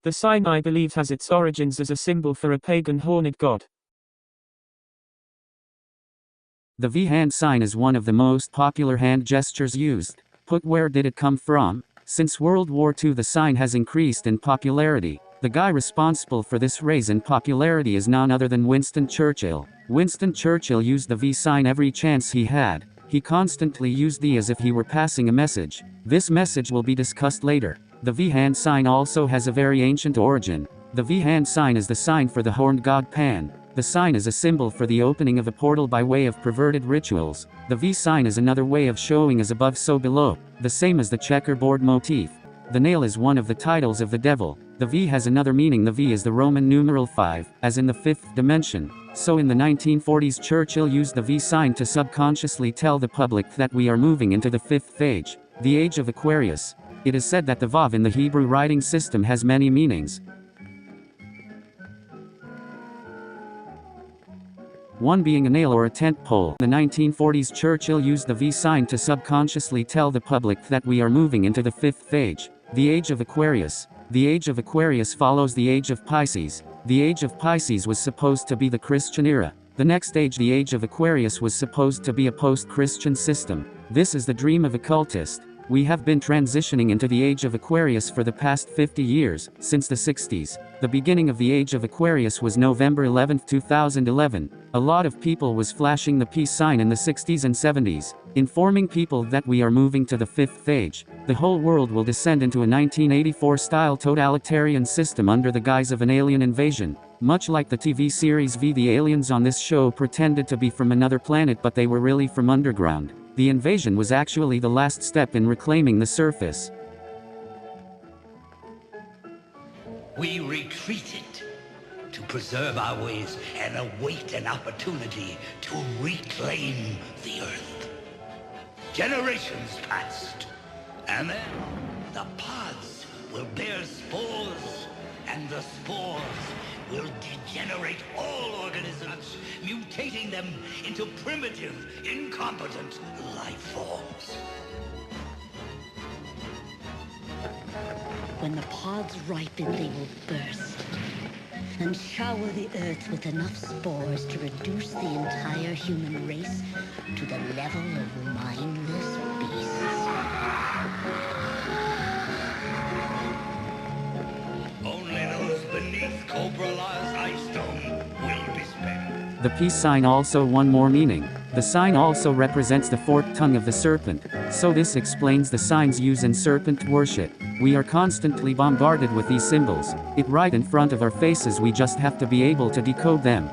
The sign I believe has its origins as a symbol for a pagan horned god. The V hand sign is one of the most popular hand gestures used. But where did it come from? Since World War II, the sign has increased in popularity. The guy responsible for this rise in popularity is none other than Winston Churchill. Winston Churchill used the V sign every chance he had. He constantly used the as if he were passing a message. This message will be discussed later. The V hand sign also has a very ancient origin. The V hand sign is the sign for the horned god Pan. The sign is a symbol for the opening of a portal by way of perverted rituals. The V sign is another way of showing as above so below, the same as the checkerboard motif. The nail is one of the titles of the devil. The V has another meaning. The V is the Roman numeral 5, as in the fifth dimension. So in the 1940s, Churchill used the V sign to subconsciously tell the public that we are moving into the fifth age, the age of Aquarius. It is said that the Vav in the Hebrew writing system has many meanings. One being a nail or a tent pole. In the 1940s, Churchill used the V sign to subconsciously tell the public that we are moving into the fifth age, the age of Aquarius. The age of Aquarius follows the age of Pisces. The age of Pisces was supposed to be the Christian era. The next age, the age of Aquarius, was supposed to be a post-Christian system. This is the dream of occultists. We have been transitioning into the age of Aquarius for the past 50 years, since the 60s. The beginning of the age of Aquarius was November 11, 2011. A lot of people was flashing the peace sign in the 60s and 70s, informing people that we are moving to the fifth age. The whole world will descend into a 1984-style totalitarian system under the guise of an alien invasion. Much like the TV series V, the aliens on this show pretended to be from another planet, but they were really from underground. The invasion was actually the last step in reclaiming the surface. We retreated to preserve our ways and await an opportunity to reclaim the Earth. Generations passed, and then the pods will bear spores, and the spores will degenerate all organisms, mutating them into primitive, incompetent life forms. When the pods ripen, they will burst and shower the Earth with enough spores to reduce the entire human race to the level of mindless beasts. Only those beneath Cobra-La's ice dome will be spared. The peace sign also one more meaning. The sign also represents the forked tongue of the serpent, so this explains the signs used in serpent worship. We are constantly bombarded with these symbols. It right in front of our faces, we just have to be able to decode them.